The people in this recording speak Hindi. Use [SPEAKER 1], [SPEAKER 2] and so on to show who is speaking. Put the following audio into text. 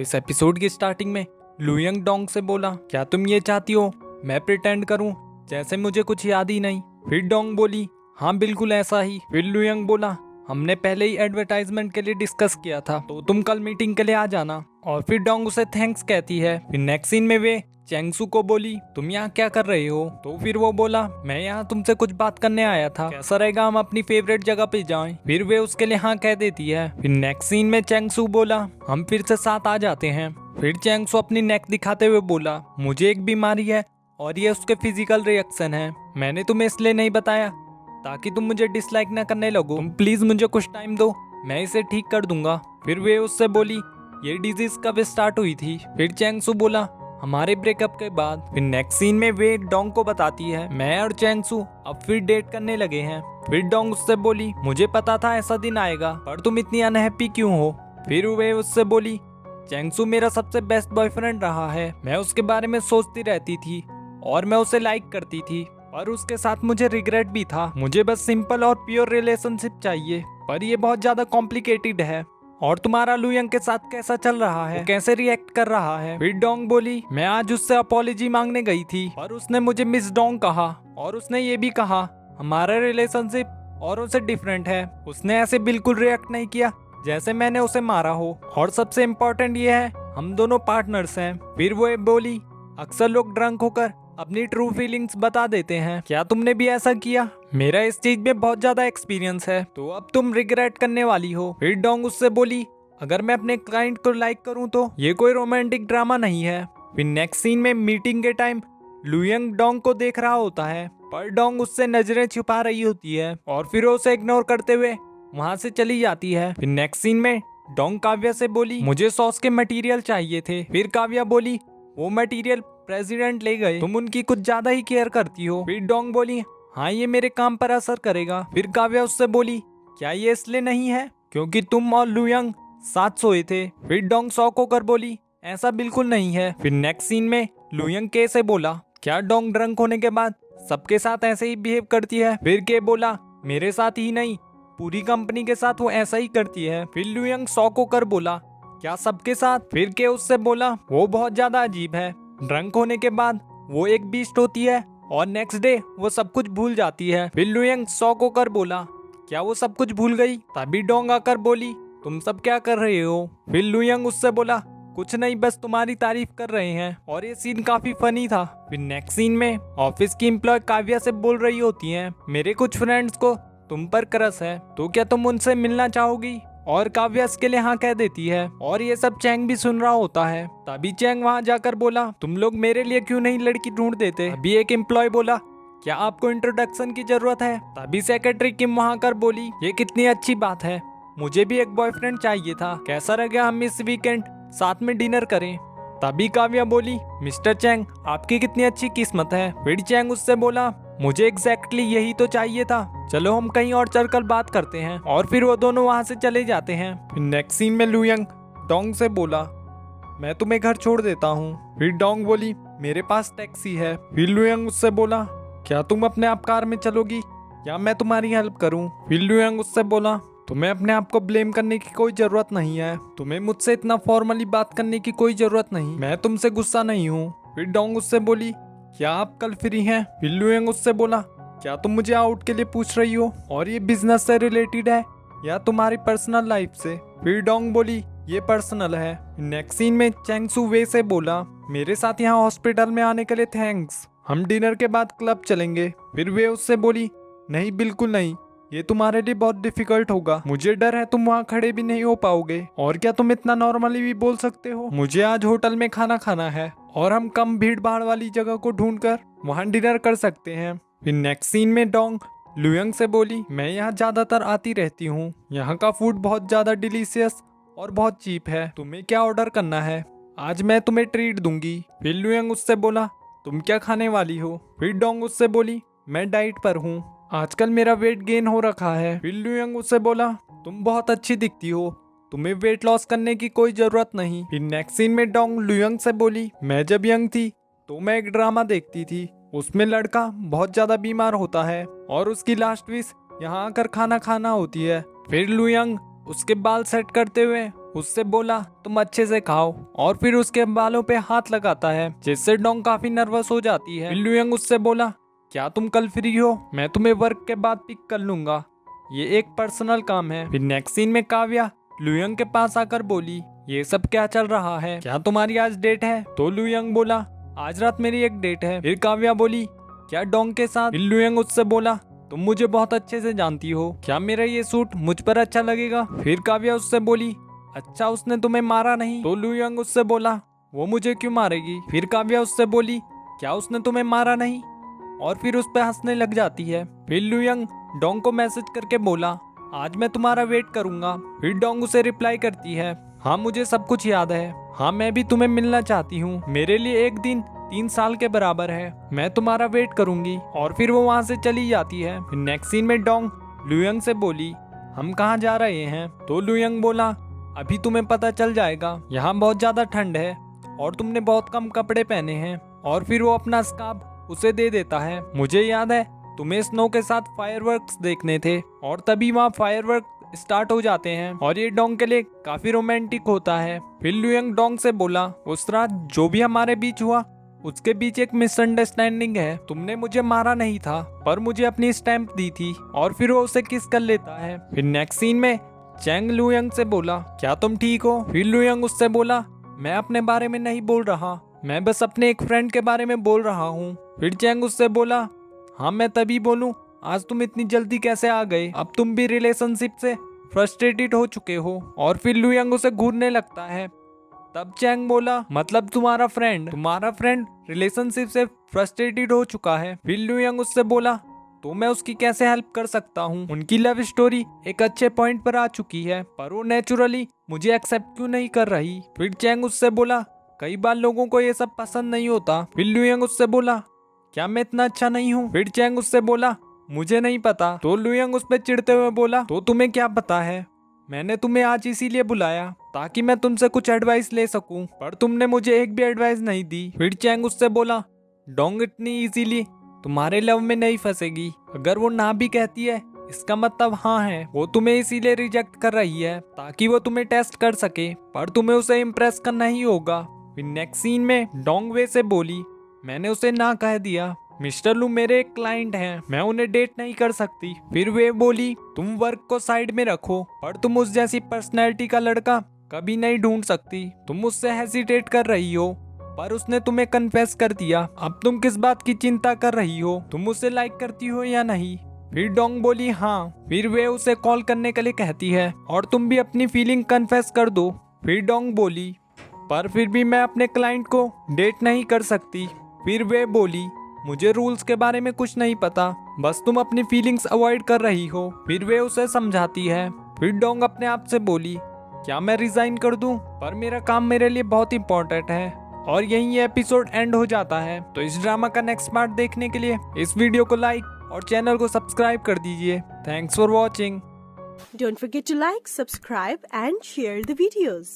[SPEAKER 1] तो इस एपिसोड की स्टार्टिंग में लुयंग डोंग से बोला, क्या तुम ये चाहती हो मैं प्रिटेंड करूं जैसे मुझे कुछ याद ही नहीं। फिर डोंग बोली, हाँ बिल्कुल ऐसा ही। फिर लुयंग बोला, हमने पहले ही एडवर्टाइजमेंट के लिए डिस्कस किया था, तो तुम कल मीटिंग के लिए आ जाना। और फिर डोंग उसे थैंक्स कहती है। फिर नेक्स्ट सीन में वे चेंगसू को बोली, तुम यहाँ क्या कर रहे हो? तो फिर वो बोला, मैं यहाँ तुमसे कुछ बात करने आया था, कैसा रहेगा हम अपनी फेवरेट जगह पे जाएं? फिर वे उसके लिए हाँ कह देती है। फिर नेक्स्ट सीन में चेंगसू बोला, हम फिर से साथ आ जाते हैं। फिर चेंगसू अपनी नेक दिखाते हुए बोला, मुझे एक बीमारी है और ये उसके फिजिकल रिएक्शन है। मैंने तुम्हें इसलिए नहीं बताया ताकि तुम मुझे डिसलाइक ना करने लगो। तुम प्लीज मुझे कुछ टाइम दो, मैं इसे ठीक कर दूंगा। फिर वे उससे बोली, ये डिजीज कब स्टार्ट हुई थी? फिर चेंगसू बोला, हमारे ब्रेकअप के बाद। फिर नेक्स्ट सीन में वे डोंग को बताती है, मैं और चेंगसू अब फिर डेट करने लगे हैं। फिर डोंग उससे बोली, मुझे पता था ऐसा दिन आएगा, पर तुम इतनी अनहैप्पी क्यों हो? फिर वे उससे बोली, चेंगसू मेरा सबसे बेस्ट बॉयफ्रेंड रहा है, मैं उसके बारे में सोचती रहती थी और मैं उसे लाइक करती थी, पर उसके साथ मुझे रिग्रेट भी था। मुझे बस सिंपल और प्योर रिलेशनशिप चाहिए, पर ये बहुत ज्यादा कॉम्प्लिकेटेड है। और तुम्हारा लुयंग के साथ कैसा चल रहा है, वो कैसे रिएक्ट कर रहा है? फिर डोंग बोली, मैं आज उससे अपॉलॉजी मांगने गई थी और उसने मुझे मिस डोंग कहा और उसने ये भी कहा हमारा रिलेशनशिप और उसे डिफरेंट है। उसने ऐसे बिल्कुल रिएक्ट नहीं किया जैसे मैंने उसे मारा हो, और सबसे इम्पोर्टेंट ये है हम दोनों पार्टनर्स हैं। फिर वो बोली, अक्सर लोग ड्रंक होकर अपनी ट्रू फीलिंग्स बता देते हैं, क्या तुमने भी ऐसा किया? मेरा इस चीज में बहुत ज्यादा एक्सपीरियंस है, तो अब तुम रिग्रेट करने वाली हो। फिर डोंग उससे बोली, अगर मैं अपने क्लाइंट को लाइक करूं तो ये कोई रोमांटिक ड्रामा नहीं है। फिर नेक्स्ट सीन में मीटिंग के टाइम लुयंग डोंग को देख रहा होता है, पर डोंग उससे नजरें छुपा रही होती है और फिर उसे इग्नोर करते हुए वहां से चली जाती है। फिर नेक्स्ट सीन में डोंग काव्या से बोली, मुझे सॉस के मटेरियल चाहिए थे। फिर काव्या बोली, वो मटेरियल प्रेसिडेंट ले गए, तुम उनकी कुछ ज्यादा ही केयर करती हो। फिर डोंग बोली, हाँ ये मेरे काम पर असर करेगा। फिर काव्या उससे बोली, क्या ये इसलिए नहीं है क्योंकि तुम और लुयंग साथ सोए थे? फिर डोंग शॉक होकर बोली, ऐसा बिल्कुल नहीं है। फिर नेक्स्ट सीन में लुयंग के से बोला, क्या डोंग ड्रंक होने के बाद सबके साथ ऐसे ही बिहेव करती है? फिर के बोला, मेरे साथ ही नहीं पूरी कंपनी के साथ वो ऐसा ही करती है। फिर लुयंग शॉक होकर बोला, क्या सबके साथ? फिर के उससे बोला, वो बहुत ज्यादा अजीब है, ड्रंक होने के बाद वो एक बीस्ट होती है और नेक्स्ट डे वो सब कुछ भूल जाती है। फिर लुयंग शॉक होकर बोला, क्या वो सब कुछ भूल गई? तभी डोंग आकर बोली, तुम सब क्या कर रहे हो? फिर लुयंग उससे बोला, कुछ नहीं, बस तुम्हारी तारीफ कर रहे हैं। और ये सीन काफी फनी था। फिर नेक्स्ट सीन में ऑफिस की एम्प्लॉय काव्या से बोल रही होती है, मेरे कुछ फ्रेंड्स को तुम पर क्रश है, तो क्या तुम उनसे मिलना चाहोगी? और काव्या इसके लिए हाँ कह देती है और ये सब चैंग भी सुन रहा होता है। तभी चैंग वहाँ जाकर बोला, तुम लोग मेरे लिए क्यों नहीं लड़की ढूंढ देते? अभी एक एम्प्लॉय बोला, क्या आपको इंट्रोडक्शन की जरूरत है? तभी सेक्रेटरी किम वहाँ कर बोली, ये कितनी अच्छी बात है, मुझे भी एक बॉयफ्रेंड चाहिए था, कैसा रहेगा हम इस वीकेंड साथ में डिनर करें? तभी काव्या बोली, मिस्टर चैंग आपकी कितनी अच्छी किस्मत है। फिर चैंग उससे बोला, मुझे एग्जैक्टली यही तो चाहिए था, चलो हम कहीं और चलकर बात करते हैं। और फिर वो दोनों वहां से चले जाते हैं। फिर नेक्स्ट सीन में लुयंग डोंग से बोला, मैं तुम्हें घर छोड़ देता हूँ। फिर डोंग बोली, मेरे पास टैक्सी है। फिर लुयंग उससे बोला, क्या तुम अपने आप कार में चलोगी या मैं तुम्हारी हेल्प करूँ? फिर लुयंग उससे बोला, तुम्हें अपने आप को ब्लेम करने की कोई जरूरत नहीं है, तुम्हें मुझसे इतना फॉर्मली बात करने की कोई जरूरत नहीं, मैं तुमसे गुस्सा नहीं हूँ। फिर डोंग उससे बोली, क्या आप कल फ्री हैं? फिर लुयंग उससे बोला, क्या तुम मुझे आउट के लिए पूछ रही हो और ये बिजनेस से रिलेटेड है या तुम्हारी पर्सनल लाइफ से? फिर डोंग बोली, ये पर्सनल है। नेक्स्ट सीन में चेंगसू वे से बोला, मेरे साथ यहाँ हॉस्पिटल में आने के लिए थैंक्स, हम डिनर के बाद क्लब चलेंगे। फिर वे उससे बोली, नहीं बिल्कुल नहीं, ये तुम्हारे लिए बहुत डिफिकल्ट होगा, मुझे डर है तुम वहाँ खड़े भी नहीं हो पाओगे। और क्या तुम इतना नॉर्मली भी बोल सकते हो? मुझे आज होटल में खाना खाना है और हम कम भीड़ भाड़ वाली जगह को ढूंढकर वहाँ डिनर कर सकते हैं। फिर नेक्स्ट सीन में डोंग लुयंग से बोली, मैं यहाँ ज्यादातर आती रहती हूँ, यहाँ का फूड बहुत ज्यादा डिलीशियस और बहुत चीप है, तुम्हें क्या ऑर्डर करना है? आज मैं तुम्हें ट्रीट दूंगी। फिर लुयंग उससे बोला, तुम क्या खाने वाली हो? फिर डोंग उससे बोली, मैं डाइट पर हूँ, आजकल मेरा वेट गेन हो रखा है। फिर लुयंग उससे बोला, तुम बहुत अच्छी दिखती हो, तुम्हें वेट लॉस करने की कोई जरूरत नहीं। फिर नेक्स्ट सीन में डोंग लुयंग से बोली, मैं जब यंग थी तो मैं एक ड्रामा देखती थी, उसमें लड़का बहुत ज्यादा बीमार होता है और उसकी लास्ट विश यहाँ आकर खाना खाना होती है। फिर लुयंग उसके बाल सेट करते हुए उससे बोला तुम अच्छे से खाओ और फिर उसके बालों पे हाथ लगाता है, जिससे डोंग काफी नर्वस हो जाती है। लुयंग उससे बोला क्या तुम कल फ्री हो? मैं तुम्हें वर्क के बाद पिक कर लूंगा, ये एक पर्सनल काम है। फिर नेक्स्ट सीन में काव्या लुयंग के पास आकर बोली ये सब क्या चल रहा है, क्या तुम्हारी आज डेट है? तो लुयंग बोला आज रात मेरी एक डेट है। फिर काव्या बोली क्या डोंग के साथ? फिर लुयंग उससे बोला तुम मुझे बहुत अच्छे से जानती हो, क्या मेरा ये सूट मुझ पर अच्छा लगेगा? फिर काव्या उससे बोली अच्छा उसने तुम्हें मारा नहीं? तो लुयंग उससे बोला वो मुझे क्यों मारेगी? फिर काव्या उससे बोली क्या उसने तुम्हें मारा नहीं? और फिर उस पर हंसने लग जाती है। फिर लुयंग डोंग को मैसेज करके बोला आज मैं तुम्हारा वेट करूंगा। फिर डोंग उसे रिप्लाई करती है हाँ मुझे सब कुछ याद है, हाँ मैं भी तुम्हें मिलना चाहती हूँ, मेरे लिए एक दिन 3 साल के बराबर है, मैं तुम्हारा वेट करूंगी। और फिर वो वहाँ से चली जाती है। नेक्स्ट सीन में डोंग लुयंग से बोली हम कहाँ जा रहे हैं? तो लुयंग बोला अभी तुम्हें पता चल जाएगा, यहाँ बहुत ज्यादा ठंड है और तुमने बहुत कम कपड़े पहने हैं। और फिर वो अपना स्कार्फ उसे दे देता है। मुझे याद है तुम्हें स्नो के साथ फायरवर्क्स देखने थे और तभी वहाँ फायरवर्क स्टार्ट हो जाते हैं और ये डोंग के लिए काफी रोमांटिक होता है। फिर लुयंग डोंग से बोला उस रात जो भी हमारे बीच हुआ उसके बीच एक मिसअंडरस्टैंडिंग है, तुमने मुझे मारा नहीं था पर मुझे अपनी स्टैंप दी थी। और फिर वो उसे किस कर लेता है। फिर नेक्स्ट सीन में चैंग लुयंग से बोला क्या तुम ठीक हो? फिर लुयंग उससे बोला मैं अपने बारे में नहीं बोल रहा, मैं बस अपने एक फ्रेंड के बारे में बोल रहा हूँ। फिर चैंग उससे बोला हाँ मैं तभी बोलूं आज तुम इतनी जल्दी कैसे आ गए, अब तुम भी रिलेशनशिप से फ्रस्ट्रेटेड हो चुके हो। और फिर लुयंग उसे घूरने लगता है। तब चैंग बोला मतलब तुम्हारा फ्रेंड रिलेशनशिप से फ्रस्ट्रेटेड हो चुका है। फिर लुयंग उससे बोला तो मैं उसकी कैसे हेल्प कर सकता हूँ, उनकी लव स्टोरी एक अच्छे पॉइंट पर आ चुकी है पर वो नेचुरली मुझे एक्सेप्ट क्यों नहीं कर रही? फिर चैंग उससे बोला कई बार लोगों को ये सब पसंद नहीं होता। फिर लुयंग उससे बोला क्या मैं इतना अच्छा नहीं हूँ? फिर चैंग उससे बोला मुझे नहीं पता। तो लुयंग उस पर चिढ़ते हुए बोला तो तुम्हें क्या पता है, मैंने तुम्हें आज इसीलिए बुलाया ताकि मैं तुमसे कुछ एडवाइस ले सकूं, पर तुमने मुझे एक भी एडवाइस नहीं दी। फिर चैंग उससे बोला डोंग इतनी इजीली तुम्हारे लव में नहीं फंसेगी, अगर वो ना भी कहती है इसका मतलब हाँ है, वो तुम्हें इसीलिए रिजेक्ट कर रही है ताकि वो तुम्हें टेस्ट कर सके, पर तुम्हें उसे इम्प्रेस करना ही होगा। फिर नेक्स्ट सीन में डोंग वे से बोली मैंने उसे ना कह दिया, मिस्टर लू मेरे एक क्लाइंट हैं, मैं उन्हें डेट नहीं कर सकती। फिर वे बोली तुम वर्क को साइड में रखो पर तुम उस जैसी पर्सनैलिटी का लड़का कभी नहीं ढूंढ सकती, तुम उससे हेसिटेट कर रही हो पर उसने तुम्हें कन्फेस कर दिया, अब तुम किस बात की चिंता कर रही हो, तुम उसे लाइक करती हो या नहीं? फिर डोंग बोली हाँ। फिर वे उसे कॉल करने के लिए कहती है और तुम भी अपनी फीलिंग कन्फेस कर दो। फिर डोंग बोली पर फिर भी मैं अपने क्लाइंट को डेट नहीं कर सकती। फिर वे बोली मुझे रूल्स के बारे में कुछ नहीं पता, बस तुम अपनी फीलिंग्स अवॉइड कर रही हो। फिर वे उसे समझाती है। फिर डोंग अपने आप से बोली क्या मैं रिजाइन कर दूं, पर मेरा काम मेरे लिए बहुत इंपॉर्टेंट है। और यहीं ये एपिसोड एंड हो जाता है। तो इस ड्रामा का नेक्स्ट पार्ट देखने के लिए इस वीडियो को लाइक और चैनल को सब्सक्राइब कर दीजिए। Thanks for watching.
[SPEAKER 2] Don't forget to like, subscribe and share the videos.